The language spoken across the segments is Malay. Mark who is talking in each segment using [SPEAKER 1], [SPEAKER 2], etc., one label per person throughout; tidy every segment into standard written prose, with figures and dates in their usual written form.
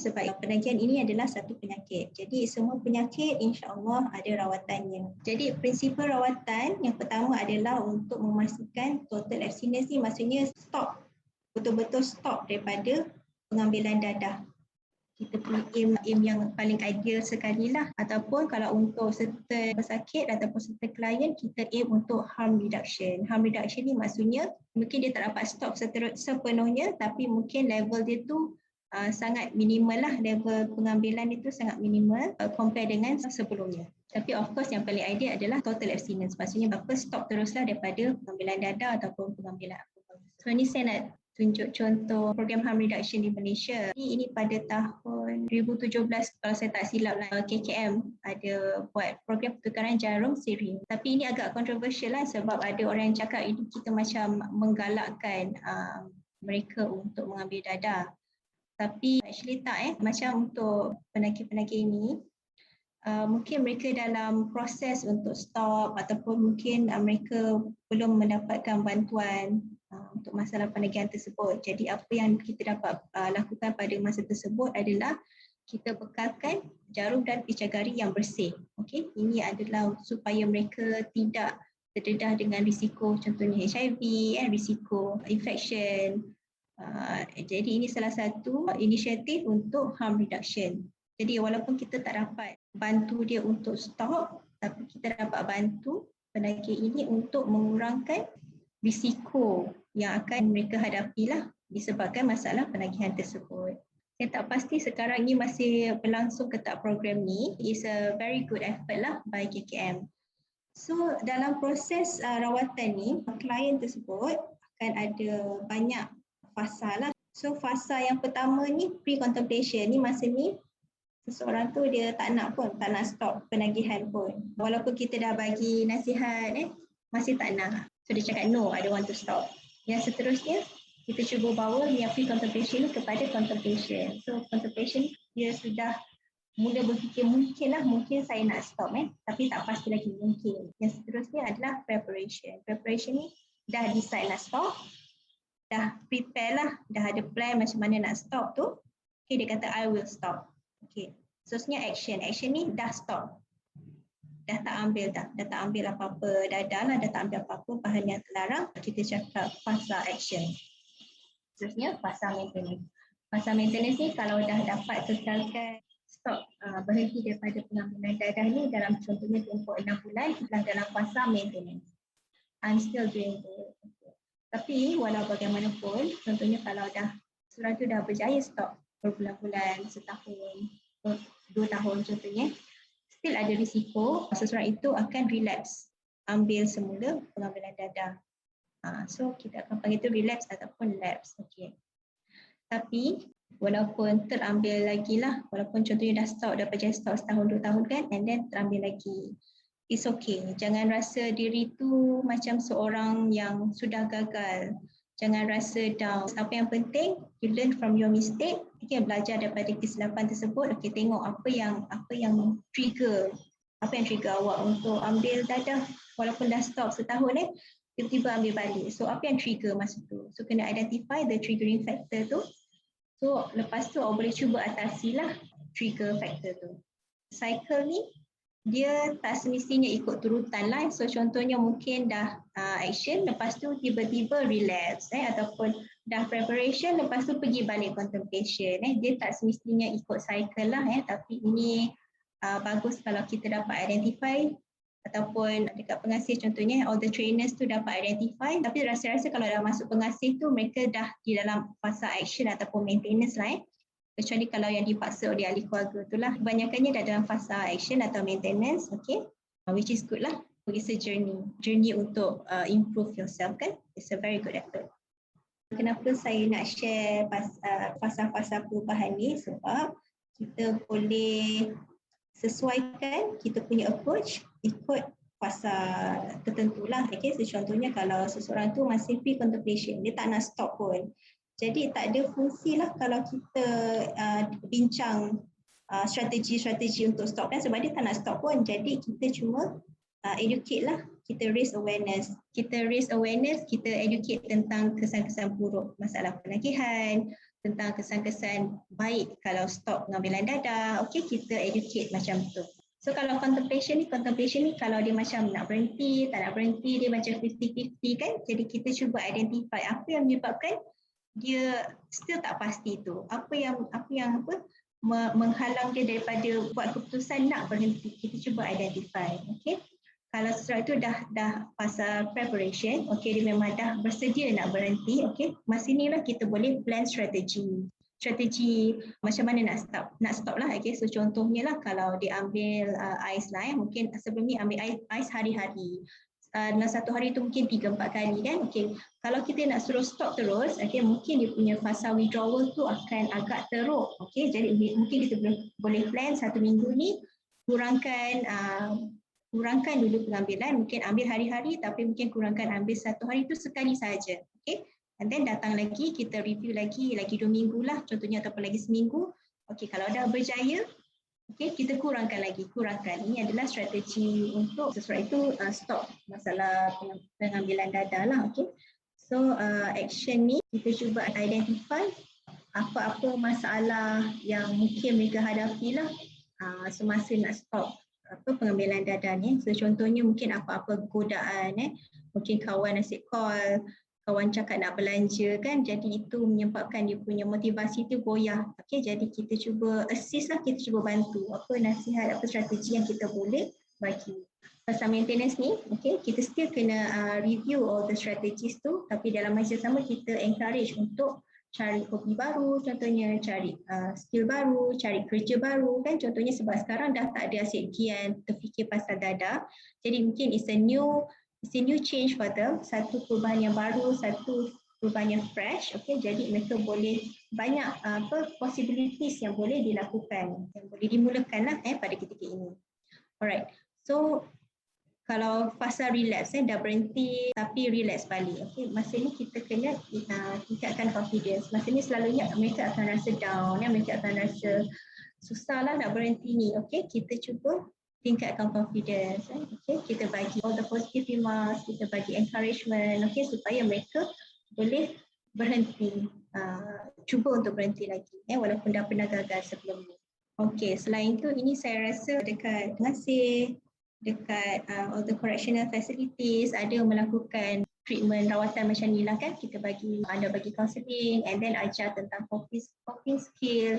[SPEAKER 1] sebab penagihan ini adalah satu penyakit. Jadi semua penyakit insya-Allah ada rawatannya. Jadi prinsipal rawatan yang pertama adalah untuk memastikan total abstinence ni, maksudnya stop, betul-betul stop daripada pengambilan dadah. Kita punya aim yang paling ideal sekali lah. Ataupun kalau untuk serta pesakit ataupun serta klien, kita aim untuk harm reduction. Harm reduction ni maksudnya mungkin dia tak dapat stop sepenuhnya, tapi mungkin level dia tu sangat minimal lah. Level pengambilan itu sangat minimal compare dengan sebelumnya. Tapi of course yang paling ideal adalah total abstinence. Maksudnya berapa stop teruslah daripada pengambilan dadah ataupun pengambilan alkohol. So ni saya nak tunjuk contoh program harm reduction di Malaysia. Ini pada tahun 2017 kalau saya tak silap lah, KKM ada buat program pertukaran jarum siring. Tapi ini agak kontroversial lah sebab ada orang yang cakap ini kita macam menggalakkan mereka untuk mengambil dadah. Tapi actually tak macam untuk penagih-penagih ini mungkin mereka dalam proses untuk stop ataupun mungkin mereka belum mendapatkan bantuan untuk masalah penagihan tersebut. Jadi apa yang kita dapat lakukan pada masa tersebut adalah kita bekalkan jarum dan picagari yang bersih. Okey, ini adalah supaya mereka tidak terdedah dengan risiko contohnya HIV, risiko infection. Jadi ini salah satu inisiatif untuk harm reduction. Jadi walaupun kita tak dapat bantu dia untuk stop, tapi kita dapat bantu penagih ini untuk mengurangkan risiko yang akan mereka hadapilah disebabkan masalah penagihan tersebut. Saya tak pasti sekarang ini masih berlangsung ke tak program ni. It's a very good effort lah by KKM. So dalam proses rawatan ni, klien tersebut akan ada banyak fasa lah. So fasa yang pertama ni pre-contemplation ni, masa ni seseorang tu dia tak nak stop penagihan pun. Walaupun kita dah bagi nasihat masih tak nak. So dia cakap no, I don't want to stop. Yang seterusnya kita cuba bawa yang pre-contemplation ni kepada contemplation. So contemplation dia sudah mula berfikir mungkin saya nak stop tapi tak pasti lagi mungkin. Yang seterusnya adalah preparation. Preparation ni dah decide nak stop, dah prepare lah, dah ada plan macam mana nak stop tu. Okay, dia kata I will stop. Okay, seterusnya action. Action ni dah stop. Dah tak ambil apa-apa dadah lah, dah tak ambil apa-apa bahan yang terlarang. Kita cakap fasa action. Seterusnya fasa maintenance. Fasa maintenance ni kalau dah dapat kekalkan stop, berhenti daripada pengambilan dadah ni dalam contohnya tempoh 6 bulan, kita dalam fasa maintenance. I'm still doing it. Okay. Tapi walau bagaimanapun, contohnya kalau seorang tu dah berjaya stop berbulan-bulan, setahun, 2 tahun contohnya, still ada risiko seseorang itu akan relapse, ambil semula pengambilan dadah. So kita akan panggil itu relapse ataupun lapse. Okay. Tapi walaupun terambil lagi lah, walaupun contohnya dah stop, dah berjaya stop setahun 2 tahun kan, and then terambil lagi, it's okay. Jangan rasa diri tu macam seorang yang sudah gagal. Jangan rasa down. Apa yang penting, you learn from your mistake. Okay, belajar daripada kesilapan tersebut. Okay, tengok apa yang trigger awak untuk ambil dadah walaupun dah stop setahun tiba-tiba ambil balik. So apa yang trigger masa tu? So kena identify the triggering factor tu. So lepas tu awak boleh cuba atasilah trigger factor tu. Cycle ni dia tak semestinya ikut turutan lah. So contohnya mungkin dah action, lepas tu tiba-tiba relapse ataupun dah preparation, lepas tu pergi balik contemplation. Dia tak semestinya ikut cycle lah tapi ini bagus kalau kita dapat identify ataupun dekat pengasih contohnya all the trainers tu dapat identify. Tapi rasa-rasa kalau dah masuk pengasih tu mereka dah di dalam fasa action ataupun maintenance lah kecuali kalau yang dipaksa oleh ahli keluarga tu lah. Kebanyakannya dah dalam fasa action atau maintenance, okay, which is good lah. It's a journey untuk improve yourself kan. It's a very good effort. Kenapa saya nak share fasa-fasa perubahan ni? Sebab kita boleh sesuaikan kita punya approach ikut fasa tertentu lah. Okay, contohnya kalau seseorang tu masih pre-contemplation, dia tak nak stop pun. Jadi tak ada fungsi lah kalau kita bincang strategi-strategi untuk stop kan, sebab dia tak nak stop pun. Jadi kita cuma educate lah, kita raise awareness, kita educate tentang kesan-kesan buruk masalah penagihan, tentang kesan-kesan baik kalau stop pengambilan dadah. Okey, kita educate macam tu. So kalau contemplation ni kalau dia macam nak berhenti, tak nak berhenti, dia macam 50-50 kan. Jadi kita cuba identify apa yang menyebabkan dia still tak pasti tu. Apa yang menghalang dia daripada buat keputusan nak berhenti. Kita cuba identify. Okey. Kalau sesuatu itu dah pasal preparation, okey, dia memang dah bersedia nak berhenti, okey, masa inilah kita boleh plan strategi macam mana nak stop lah, okey. So contohnya lah kalau dia ambil ais lah, mungkin sebelum ni ambil ais hari-hari, dalam satu hari tu mungkin 3-4 kali kan, okey. Kalau kita nak suruh stop terus, okey, mungkin dia punya fasa withdrawal tu akan agak teruk, okey. Jadi mungkin kita boleh plan 1 minggu ni kurangkan dulu pengambilan, mungkin ambil hari-hari tapi mungkin kurangkan ambil satu hari itu sekali saja. Okay. And then datang lagi, kita review lagi 2 minggu lah contohnya ataupun lagi seminggu. Okay, kalau dah berjaya, okay, kita kurangkan. Ini adalah strategi untuk sesuatu itu stop masalah pengambilan dadah lah. Okay. So action ni kita cuba identify apa-apa masalah yang mungkin mereka hadapi lah semasa nak stop pengambilan dadah ni. So contohnya mungkin apa-apa godaan, mungkin kawan asyik call, kawan cakap nak belanja kan, jadi itu menyebabkan dia punya motivasi tu goyah. Okay, jadi kita cuba assist lah, kita cuba bantu apa nasihat, apa strategi yang kita boleh bagi. Pasal maintenance ni, okay, kita still kena review all the strategies tu, tapi dalam masa sama kita encourage untuk cari hobi baru, contohnya cari skill baru, cari kerja baru kan, contohnya sebab sekarang dah tak ada asyik kian terfikir pasal dadah, jadi mungkin it's a new change for them, satu perubahan yang baru, satu perubahan yang fresh, okay, jadi mereka boleh banyak possibilities yang boleh dilakukan, yang boleh dimulakan lah pada ketika ini. Alright, so kalau fasa relapse dah berhenti tapi relapse balik. Okay, masa ni kita kena tingkatkan confidence. Masa ni selalunya mereka akan rasa down, mereka akan rasa susah lah nak berhenti ni. Okay, kita cuba tingkatkan confidence. Okay, kita bagi all the positive remarks, kita bagi encouragement, okay, supaya mereka boleh berhenti, cuba untuk berhenti lagi, walaupun dah pernah gagal sebelum ni. Okay, selain itu ini saya rasa dekat pengasih, dekat all the correctional facilities ada melakukan treatment rawatan macam ni lah kan, kita bagi counselling and then ajar tentang coping skill,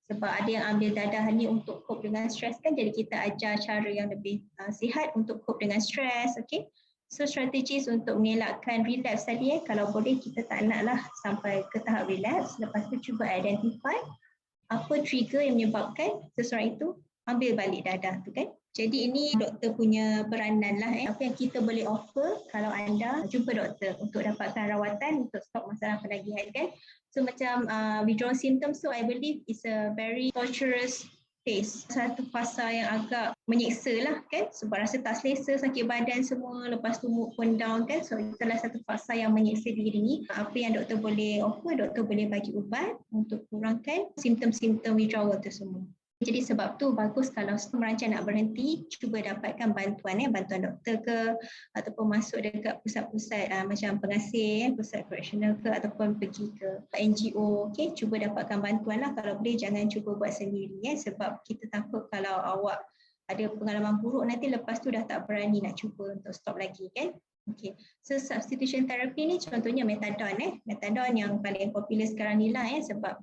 [SPEAKER 1] sebab ada yang ambil dadah ni untuk cope dengan stres kan, jadi kita ajar cara yang lebih sihat untuk cope dengan stres. Okay, so strategies untuk mengelakkan relapse tadi, kalau boleh kita tak naklah sampai ke tahap relapse, lepas tu cuba identify apa trigger yang menyebabkan seseorang itu ambil balik dadah tu kan. Jadi ini doktor punya peranan lah, apa yang kita boleh offer kalau anda jumpa doktor untuk dapatkan rawatan untuk stop masalah penagihan kan. So macam withdrawal symptoms tu I believe is a very torturous phase, satu fasa yang agak menyeksa lah kan, sebab rasa tak selesa, sakit badan semua, lepas tu mood pun down kan. So itulah satu fasa yang menyeksa diri ni. Apa yang doktor boleh offer, doktor boleh bagi ubat untuk kurangkan simptom-simptom withdrawal tu semua. Jadi sebab tu bagus kalau merancang nak berhenti, cuba dapatkan bantuan, bantuan doktor ke, ataupun masuk dekat pusat-pusat macam pengasih, pusat correctional ke, ataupun pergi ke NGO. Okay, cuba dapatkan bantuan lah, kalau boleh jangan cuba buat sendiri sebab kita takut kalau awak ada pengalaman buruk nanti lepas tu dah tak berani nak cuba untuk stop lagi kan. Okay, so substitution therapy ni contohnya metadon, metadon yang paling popular sekarang ni lah sebab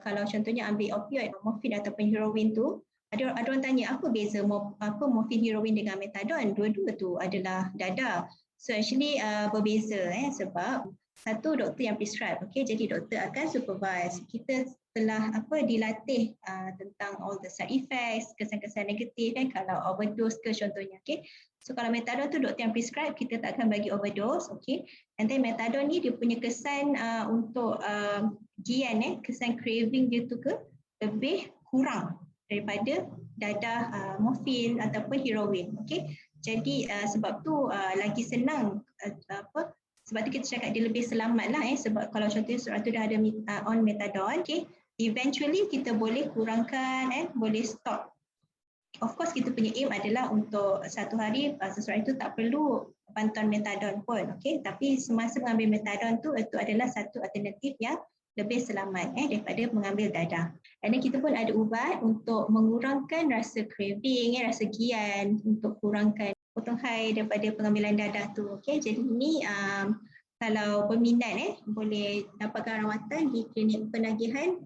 [SPEAKER 1] kalau contohnya ambil opioid, morfin ataupun heroin tu, ada orang tanya apa beza morfin, heroin dengan metadon, dua-dua tu adalah dadah. So actually berbeza sebab satu doktor yang prescribe, okay, jadi doktor akan supervise. Kita telah dilatih tentang all the side effects, kesan-kesan negatif kan, kalau overdose ke contohnya, okay. So kalau metadon tu doktor yang prescribe, kita tak akan bagi overdose, okay. And then metadon ni dia punya kesan untuk gian, kesan craving dia tu lebih kurang daripada dadah morfin ataupun heroin, okay. Jadi sebab tu lagi senang sebab tu kita cakap dia lebih selamat lah sebab kalau contohnya seorang tu dah ada on metadon, okay, eventually kita boleh kurangkan boleh stop. Of course kita punya aim adalah untuk satu hari seseorang itu tak perlu bantuan metadon pun, okay. Tapi semasa mengambil metadon tu, itu adalah satu alternatif yang lebih selamat daripada mengambil dadah. Dan kita pun ada ubat untuk mengurangkan rasa craving, rasa gian, untuk kurangkan potong hai daripada pengambilan dadah tu. Okay, jadi ini kalau peminat boleh dapatkan rawatan di klinik penagihan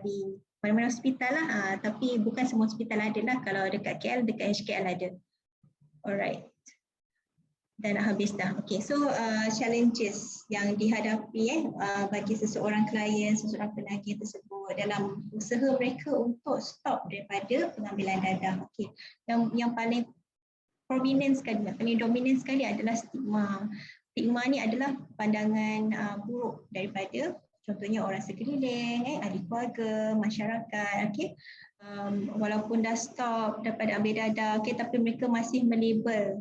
[SPEAKER 1] di mana-mana hospital lah, tapi bukan semua hospital ada lah. Kalau dekat KL, dekat HKL ada. Alright. Dan habis dah. Okay, so challenges yang dihadapi bagi seseorang klien, seseorang penagih tersebut dalam usaha mereka untuk stop daripada pengambilan dadah. Okay, yang paling prominent sekali, paling dominan sekali adalah stigma. Stigma ni adalah pandangan buruk daripada contohnya orang sekeliling, ahli keluarga, masyarakat. Okay, walaupun dah stop daripada ambil dadah, okay, tapi mereka masih melabel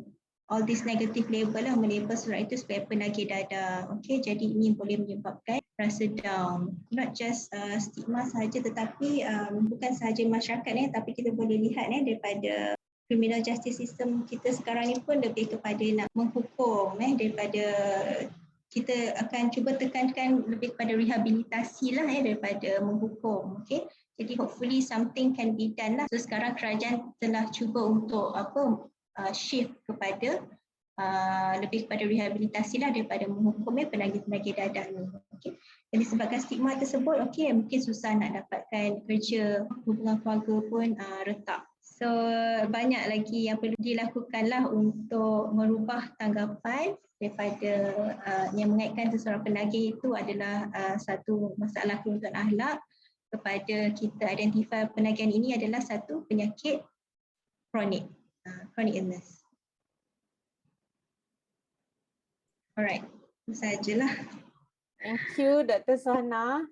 [SPEAKER 1] all this negative label lah, melabel seseorang itu sebagai penagih dadah. Okay, jadi ini boleh menyebabkan rasa down. Not just stigma sahaja, tetapi bukan sahaja masyarakat tapi kita boleh lihat daripada criminal justice system kita sekarang ni pun lebih kepada nak menghukum daripada kita akan cuba tekankan lebih kepada rehabilitasi lah daripada menghukum. Okay, jadi hopefully something can be done lah. So sekarang kerajaan telah cuba untuk shift kepada lebih kepada rehabilitasi lah daripada menghukum penagih-penagih dadah ni. Okay. Dan disebabkan stigma tersebut, okay, mungkin susah nak dapatkan kerja, hubungan keluarga pun retak. So banyak lagi yang perlu dilakukan lah untuk merubah tanggapan daripada yang mengaitkan seseorang penagih itu adalah satu masalah keruntuhan akhlak, kepada kita identify penagihan ini adalah satu penyakit kronik. Chronic illness. Alright, itu sajalah.
[SPEAKER 2] Thank you Dr. Sohana.